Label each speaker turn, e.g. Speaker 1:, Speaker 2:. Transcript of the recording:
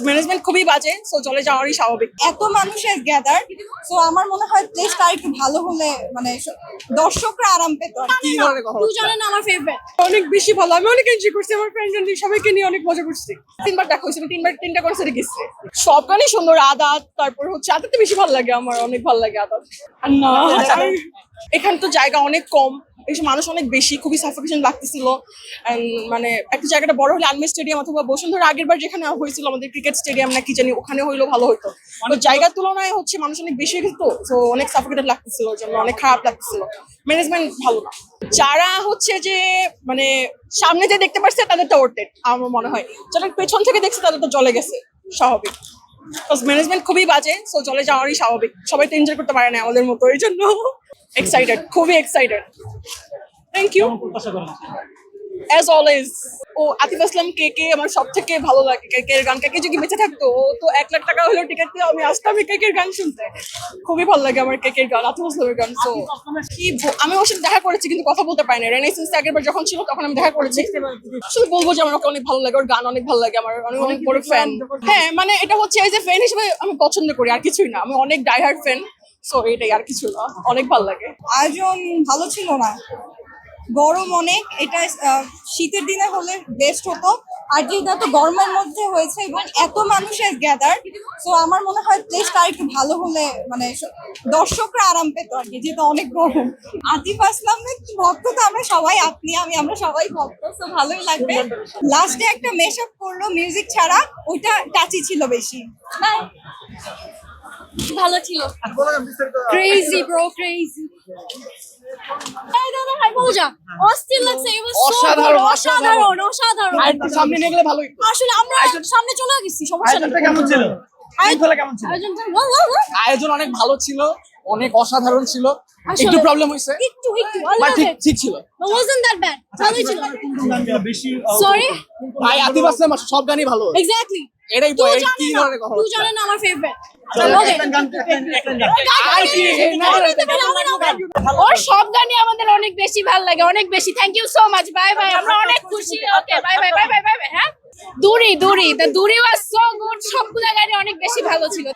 Speaker 1: Management খুবই বাজে, so চলে যাওয়ারই স্বাভাবিক।
Speaker 2: এত মানুষের গ্যাদার, তো আমার মনে হয় প্লেসটা একটু ভালো হলে মানে দর্শকরা আরাম পেত আর কি।
Speaker 1: কি ধরনের কথা হচ্ছে?
Speaker 2: দুজনে না আমার ফেভারিট।
Speaker 1: অনেক বেশি ভালো, আমি অনেক এনজয় করছি, আমার ফ্রেন্ড সবাইকে নিয়ে অনেক মজা করছি। তিনবার দেখা হয়েছে, আমি তিনটা কনসার্টে গেছি। সব গানই সুন্দর। আদাত, তারপর হচ্ছে আদাতে বেশি ভালো লাগে, আমার অনেক ভালো লাগে আদাত। আর না, এখানে তো জায়গা অনেক কম, এসব মানুষ অনেক বেশি, খুবই সাফোকেশন লাগতেছিল। মানে একটা জায়গাটা বড় হলে আনমে স্টেডিয়াম অথবা বসুন্ধরা আগের বার যেখানে হয়েছিল আমাদের ক্রিকেট স্টেডিয়াম না কি জানি, ওখানে হইলেও ভালো হতো। তো জায়গার তুলনায় হচ্ছে মানুষ অনেক বেশি হয়ে গেছে, তো অনেক সাফোকেটেড লাগতেছিল, জন্য অনেক খারাপ লাগতেছিল। ম্যানেজমেন্ট ভালো না। যারা হচ্ছে যে মানে সামনে যে দেখতে পারছে তাদেরটা ওর্টেড আমার মনে হয়, যারা পেছন থেকে দেখছে তাদের তো চলে গেছে স্বাভাবিক। ম্যানেজমেন্ট খুবই বাজে, সো চলে যাওয়ারই স্বাভাবিক। সবাই তো এনজয় করতে পারে না আমাদের মতো, এই জন্য এক্সাইটেড, খুবই excited. Thank you. As always ও আতিফ আসলাম কেকে আমার সব থেকে ভালো লাগে। কেকের গান, কেকে যদি বেঁচে থাকতো ও তো 1 লাখ টাকা হলেও টিকিট দিয়ে আমি আসতাম কেকের গান শুনতে। খুবই ভালো লাগে আমার কেকের গান, আতিফ আসলামের গান। তো আমি ওর সাথে দেখা করেছি কিন্তু কথা বলতে পারি না। রেনেসান্স আগের বার যখন ছিল তখন আমি দেখা করেছি। শুধু বলবো যে আমার ওকে অনেক ভালো লাগে, ওর গান অনেক ভালো লাগে, আমার অনেক অনেক বড় ফ্যান। হ্যাঁ মানে এটা হচ্ছে এই যে ফ্যান হিসেবে আমি পছন্দ করি, আর কিছুই না। আমি অনেক ডাইহার্ড ফ্যান, সো এটাই, আর কিছু না। অনেক ভালো লাগে।
Speaker 2: আয়োজন ভালো ছিল না, গরম অনেক। এটা শীতের দিনে হলে বেস্ট হতো, আর যেটা তো গরমের মধ্যে হয়েছে এবং এত মানুষের গ্যাদার, তো আমার মনে হয় প্লেসটা একটু ভালো হলে মানে দর্শকরা আরাম পেত আর কি, যেটা অনেক গরম। আতিফ আসলামের ভক্ত তো আমরা সবাই, আমরা সবাই ভক্ত, তো ভালোই লাগবে। লাস্টে একটা মেশআপ করলো মিউজিক ছাড়া, ওইটা টাচি ছিল বেশি। ভালো ছিল। Crazy bro, crazy. অস্থির লাগছে,
Speaker 1: অসাধারণ,
Speaker 2: অসাধারণ অসাধারণ।
Speaker 1: আর একটু সামনে নিয়ে গেলে ভালোই।
Speaker 2: আসলে আমরা সামনে চলে গেছি, সমস্যা নেই।
Speaker 3: কেমন ছিল? কেমন ছিল?
Speaker 1: আয়োজন অনেক ভালো ছিল, অনেক অসাধারণ ছিল।
Speaker 2: আসলে
Speaker 1: একটু প্রবলেম হয়েছে,
Speaker 2: একটু
Speaker 1: বাট ঠিক ছিল।
Speaker 2: wasn't that bad, ভালোই ছিল।
Speaker 3: বেশি
Speaker 2: সরি,
Speaker 1: ভাই আতিফ আসলাম সব গানই ভালো।
Speaker 2: এক্স্যাক্টলি।
Speaker 1: এটাই তো, এই কি ধরনের কথা হচ্ছে?
Speaker 2: দুজনে না আমার ফেভারিট।
Speaker 1: আর কি?
Speaker 2: ওর সব গানই আমাদের অনেক বেশি ভালো লাগে, অনেক বেশি। Thank you so much, bye bye. আমরা অনেক খুশি। Okay, bye bye bye bye bye bye. হ্যাঁ, দূরি ওয়াজ সো গুড, সবগুলা গানই অনেক বেশি ভালো ছিল।